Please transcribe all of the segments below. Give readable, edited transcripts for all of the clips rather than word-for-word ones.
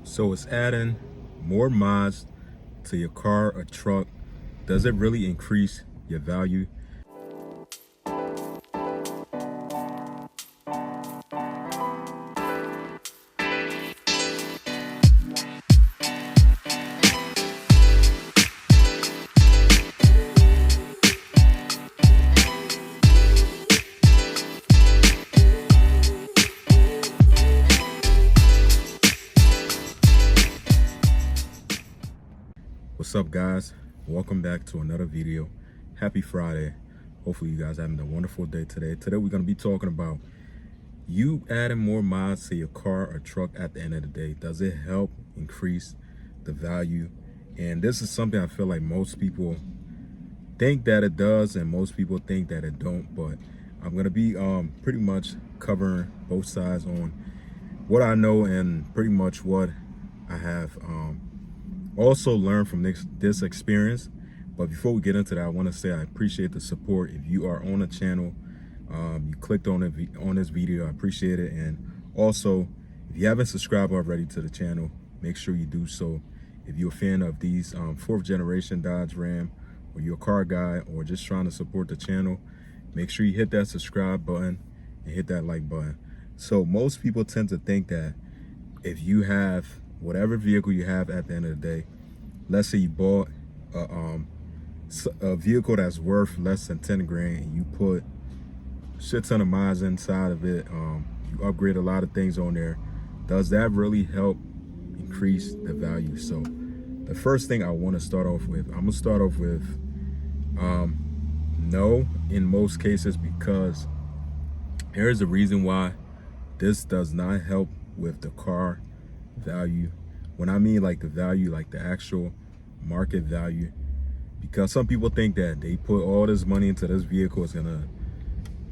So it's adding more mods to your car or truck. Does it really increase your value? What's up, guys? Welcome back to another video. Happy Friday. Hopefully you guys are having a wonderful day today. Today we're going to be talking about you adding more mods to your car or truck at the end of the day. Does it help increase the value? And this is something I feel like most people think that it does and most people think that it don't, but I'm going to be pretty much covering both sides on what I know and pretty much what I have also learned from this experience. But before we get into that, I want to say I appreciate the support. If you are on the channel, you clicked on this video, I appreciate it. And also, if you haven't subscribed already to the channel, make sure you do so. If you're a fan of these 4th generation Dodge Ram, or you're a car guy, or just trying to support the channel, make sure you hit that subscribe button and hit that like button. So most people tend to think that if you have whatever vehicle you have at the end of the day, let's say you bought a vehicle that's worth less than 10 grand and you put shit ton of miles inside of it, you upgrade a lot of things on there, does that really help increase the value? So the first thing I want to start off with, I'm gonna start off with no in most cases, because here's the reason why this does not help with the car value. When I mean like the value, like the actual market value, because some people think that they put all this money into this vehicle,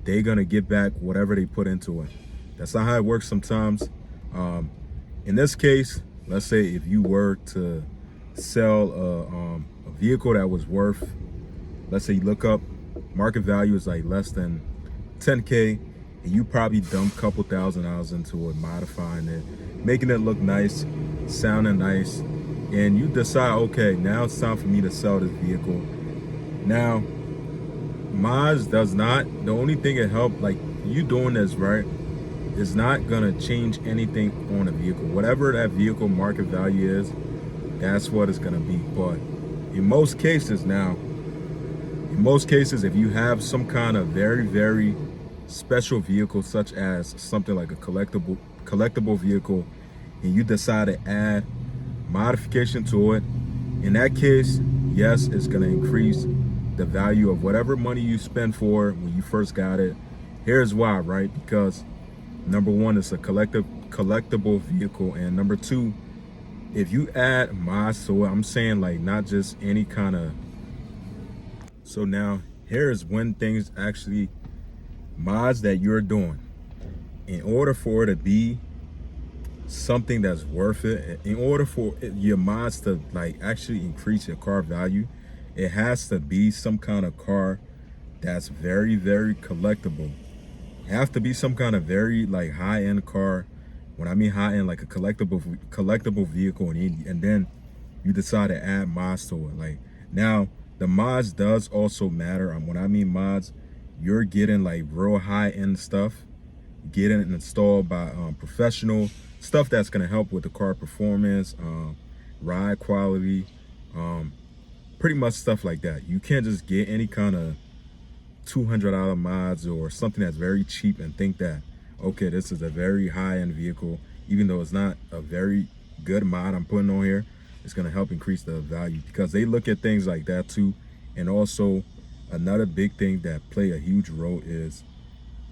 they're gonna get back whatever they put into it. That's not how it works sometimes. In this case, let's say if you were to sell a vehicle that was worth, let's say you look up market value is like less than 10K, and you probably dump a couple $1,000s into it, modifying it, making it look nice, sounding nice, and you decide, okay, now it's time for me to sell this vehicle. Now, mods does not, the only thing it help, like you doing this right, is not gonna change anything on a vehicle. Whatever that vehicle market value is, that's what it's gonna be. But in most cases now, if you have some kind of very special vehicle, such as something like a collectible vehicle, and you decide to add modification to it, in that case, yes, it's going to increase the value of whatever money you spend for it when you first got it. Here's why, right? Because number one, it's a collectible vehicle, and number two, if you add mods to it, I'm saying like not just any kind of. So now here's when things actually, mods that you're doing, in order for it to be something that's worth it, in order for your mods to like actually increase your car value, it has to be some kind of car that's very collectible. It has to be some kind of very like high-end car. When I mean high-end, like a collectible vehicle, and then you decide to add mods to it. Like now, the mods does also matter. When I mean mods, you're getting like real high-end stuff, getting it installed by professional stuff that's going to help with the car performance, ride quality, pretty much stuff like that. You can't just get any kind of $200 mods or something that's very cheap and think that, okay, this is a very high-end vehicle, even though it's not a very good mod I'm putting on here. It's going to help increase the value, because they look at things like that too. And also another big thing that play a huge role is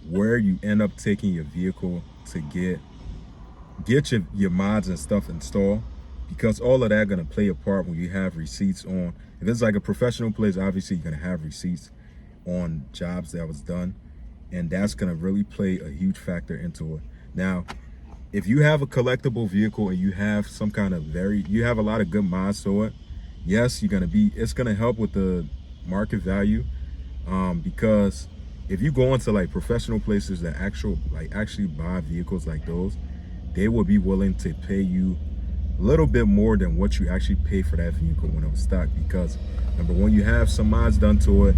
where you end up taking your vehicle to get your mods and stuff installed, because all of that going to play a part when you have receipts on. If it's like a professional place, obviously you're going to have receipts on jobs that was done, and that's going to really play a huge factor into it. Now, if you have a collectible vehicle and you have some kind of you have a lot of good mods to it, yes, it's going to help with the market value, because if you go into like professional places that actually buy vehicles like those, they will be willing to pay you a little bit more than what you actually pay for that vehicle when it was stock. Because number one, you have some mods done to it.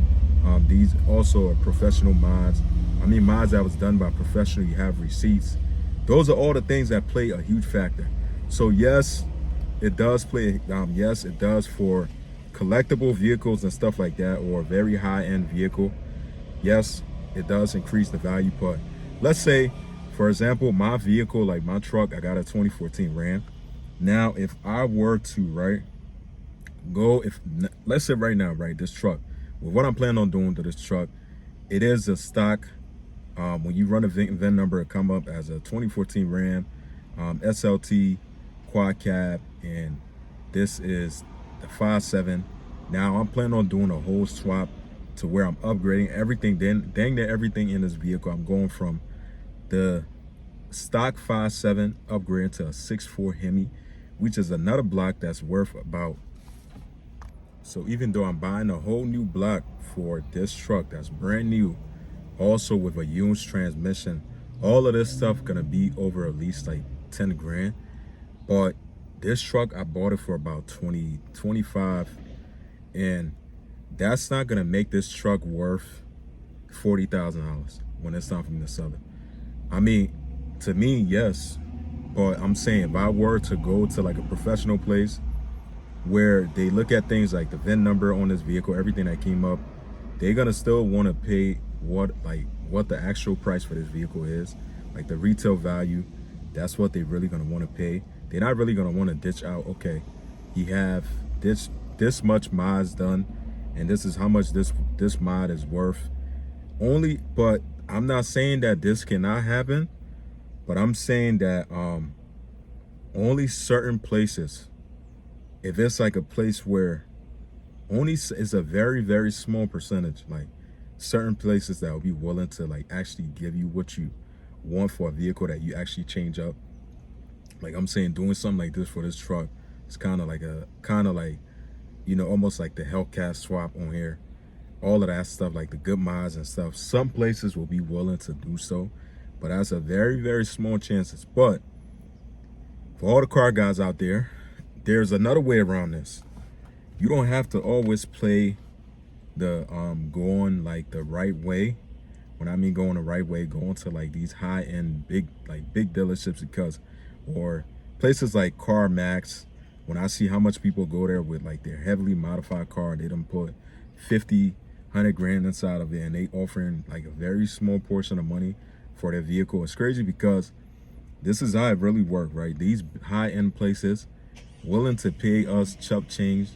These also are professional mods. I mean, mods that was done by professional. You have receipts. Those are all the things that play a huge factor. So yes, it does play. Yes, it does for collectible vehicles and stuff like that, or a very high-end vehicle. Yes, it does increase the value. But let's say, for example, my vehicle, like my truck, I got a 2014 Ram. Now, if I were to, right, let's say right now, right, this truck, with what I'm planning on doing to this truck, it is a stock. When you run a VIN number, it come up as a 2014 Ram, SLT, quad cab, and this is the 5.7. Now I'm planning on doing a whole swap to where I'm upgrading everything. Then dang near everything in this vehicle. I'm going from the stock 5.7 upgrade to a 6.4 Hemi, which is another block that's worth about. So even though I'm buying a whole new block for this truck that's brand new, also with a Ewing's transmission, all of this stuff gonna be over at least like 10 grand. But this truck, I bought it for about 20, 25, and that's not gonna make this truck worth $40,000 when it's time for me to sell it. I mean, to me, yes, but I'm saying if I were to go to like a professional place where they look at things like the VIN number on this vehicle, everything that came up, they're gonna still want to pay what the actual price for this vehicle is, like the retail value. That's what they're really gonna want to pay. They're not really gonna want to ditch out, okay, you have this much mods done, and this is how much this mod is worth. But I'm not saying that this cannot happen, but I'm saying that only certain places, if it's like a place where only it's a very, very small percentage, like certain places that will be willing to like actually give you what you want for a vehicle that you actually change up. Like I'm saying, doing something like this for this truck, it's kind of like you know, almost like the Hellcat swap on here, all of that stuff, like the good mods and stuff. Some places will be willing to do so, but that's a very, very small chances. But for all the car guys out there, there's another way around this. You don't have to always play the going like the right way. When I mean going the right way, going to like these high-end big dealerships, because, or places like CarMax, when I see how much people go there with like their heavily modified car, they done put 50, 100 grand inside of it, and they offering like a very small portion of money for their vehicle. It's crazy because this is how it really works, right? These high-end places willing to pay us change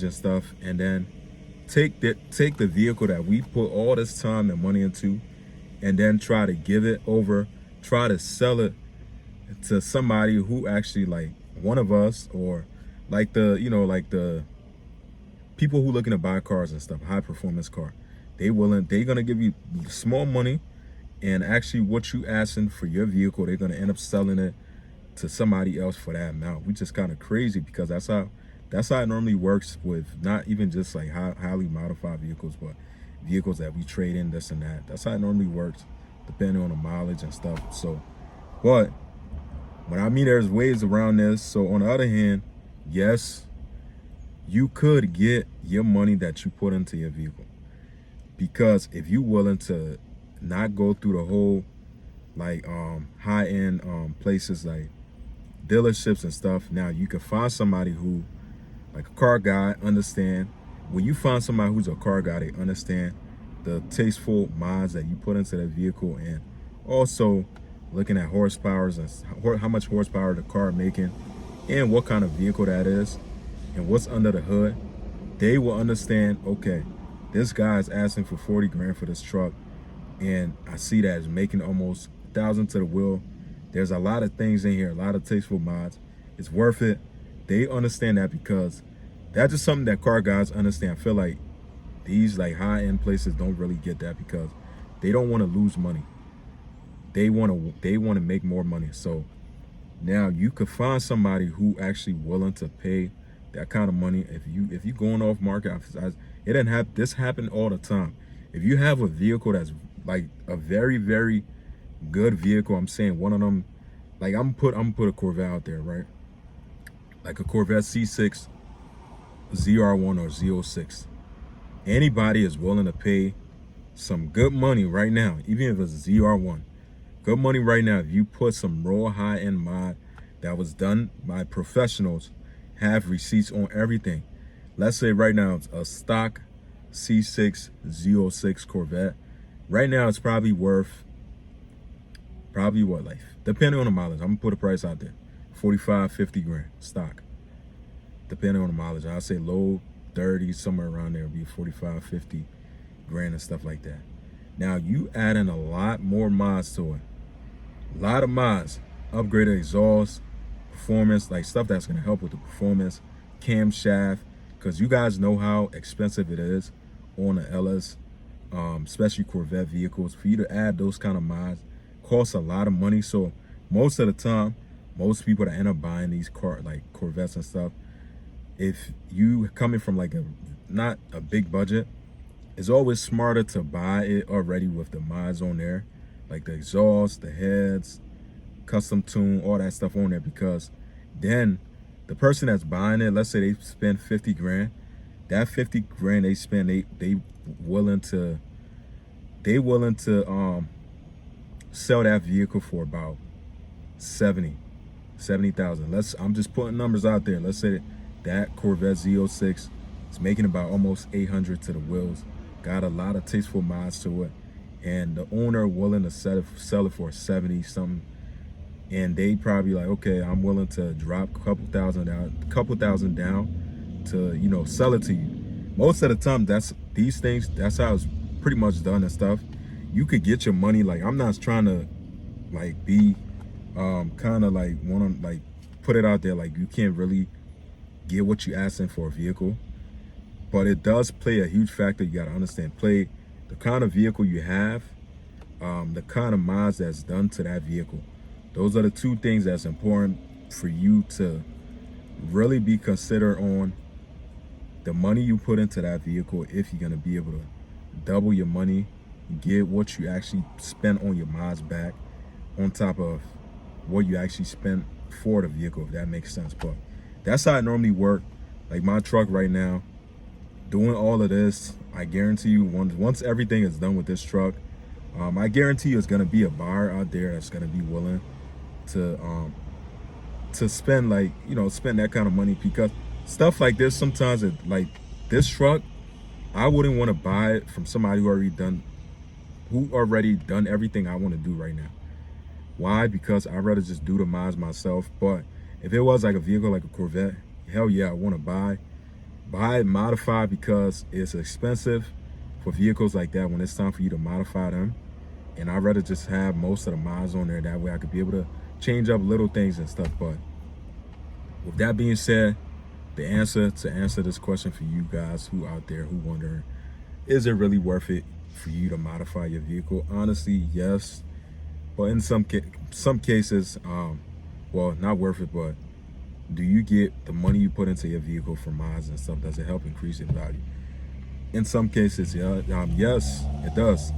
and stuff, and then take the vehicle that we put all this time and money into, and then try to give it over, try to sell it to somebody who actually like one of us, or like the, you know, like the people who looking to buy cars and stuff, high performance car. They gonna give you small money, and actually what you asking for your vehicle, they're gonna end up selling it to somebody else for that amount. Which is kind of crazy, because that's how it normally works with not even just like highly modified vehicles, but vehicles that we trade in, this and that. That's how it normally works, depending on the mileage and stuff. So, but when I mean there's ways around this. So on the other hand, yes, you could get your money that you put into your vehicle, because if you're willing to not go through the whole like high-end places like dealerships and stuff, now you can find somebody who, like a car guy, understand. When you find somebody who's a car guy, they understand the tasteful mods that you put into the vehicle, and also looking at horsepowers and how much horsepower the car making, and what kind of vehicle that is, and what's under the hood. They will understand, okay, this guy's asking for 40 grand for this truck, and I see that it's making almost 1,000 to the wheel. There's a lot of things in here, a lot of tasteful mods. It's worth it. They understand that, because that's just something that car guys understand. I feel like these like high-end places don't really get that, because they don't want to lose money. They want to make more money. So now you could find somebody who actually willing to pay that kind of money. If you going off market, it didn't have this happen all the time. If you have a vehicle that's like a very, very good vehicle, I'm saying one of them, like I'm gonna put a Corvette out there, right? Like a Corvette C6, ZR1 or Z06. Anybody is willing to pay some good money right now, even if it's ZR1. Good money right now if you put some raw high-end mod that was done by professionals, have receipts on everything. Let's say right now it's a stock C6 Z06 Corvette. Right now it's probably worth, what, like, depending on the mileage, I'm gonna put a price out there, 45, 50 grand stock. Depending on the mileage, I'll say low 30, somewhere around there, would be 45, 50 grand and stuff like that. Now you add in a lot more mods to it. A lot of mods, upgraded exhaust, performance, like stuff that's gonna help with the performance, camshaft, because you guys know how expensive it is on the LS, especially Corvette vehicles. For you to add those kind of mods costs a lot of money. So most of the time, most people that end up buying these Corvettes and stuff, if you coming from like not a big budget, it's always smarter to buy it already with the mods on there, like the exhaust, the heads, custom tune, all that stuff on there, because then the person that's buying it, let's say they spend 50 grand, that 50 grand they spend, they willing to sell that vehicle for about 70,000. I'm just putting numbers out there. Let's say that Corvette Z06 is making about almost 800 to the wheels, got a lot of tasteful mods to it, and the owner willing to sell it for 70 something, and they probably like, okay, I'm willing to drop a couple thousand down to, you know, sell it to you. Most of the time, that's how it's pretty much done and stuff. You could get your money. Like, I'm not trying to like be kind of like want to like put it out there like you can't really get what you asking for a vehicle, but it does play a huge factor. You got to understand, play the kind of vehicle you have, the kind of mods that's done to that vehicle. Those are the two things that's important for you to really be considered on the money you put into that vehicle. If you're going to be able to double your money, get what you actually spent on your mods back on top of what you actually spent for the vehicle, if that makes sense. But that's how it normally works. Like my truck right now, doing all of this, I guarantee you, once everything is done with this truck, I guarantee you it's gonna be a buyer out there that's gonna be willing to spend, like, you know, spend that kind of money, because stuff like this sometimes, like this truck, I wouldn't want to buy it from somebody who already done everything I want to do right now. Why? Because I'd rather just do the mods myself. But if it was like a vehicle like a Corvette, hell yeah, I want to buy it modified, because it's expensive for vehicles like that when it's time for you to modify them. And I'd rather just have most of the mods on there. That way I could be able to change up little things and stuff. But with that being said, the answer to this question for you guys who out there who wondering, is it really worth it for you to modify your vehicle? Honestly, yes. But in some cases, well, not worth it, but do you get the money you put into your vehicle for mods and stuff? Does it help increase its value? In some cases, yeah, yes, it does.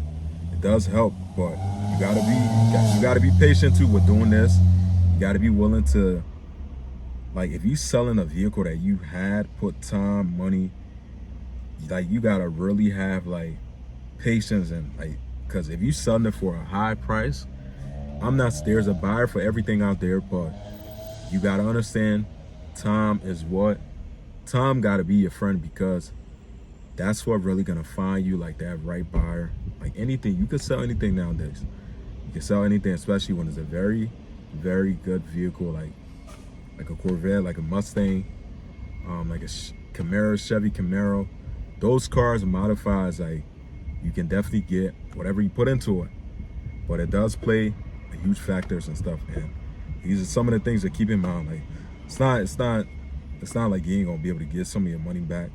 It does help, but you gotta be patient too with doing this. You gotta be willing to, like, if you selling a vehicle that you had put time, money, like, you gotta really have like patience, and like, because if you selling it for a high price, there's a buyer for everything out there, but you gotta understand, time gotta be your friend, because that's what really gonna find you like that right buyer. Like anything, you can sell anything nowadays. You can sell anything, especially when it's a very, very good vehicle, like a Corvette, like a Mustang, like a Camaro, Chevy Camaro. Those cars modified, like, you can definitely get whatever you put into it. But it does play a huge factors and stuff, man. These are some of the things to keep in mind. Like, it's not like you ain't gonna be able to get some of your money back.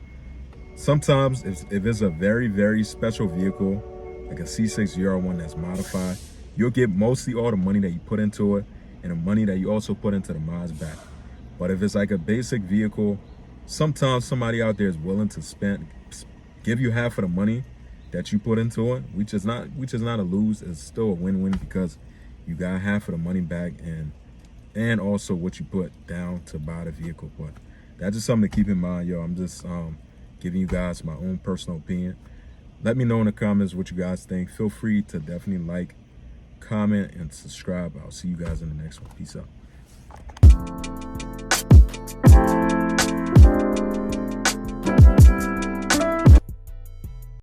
Sometimes if it's a very, very special vehicle, like a C6 ZR1 that's modified, you'll get mostly all the money that you put into it and the money that you also put into the mods back. But if it's like a basic vehicle, sometimes somebody out there is willing to give you half of the money that you put into it, which is not a lose. It's still a win-win, because you got half of the money back, and also what you put down to buy the vehicle. But that's just something to keep in mind, yo. I'm just giving you guys my own personal opinion. Let me know in the comments what you guys think. Feel free to definitely like, comment, and subscribe. I'll see you guys in the next one. Peace out.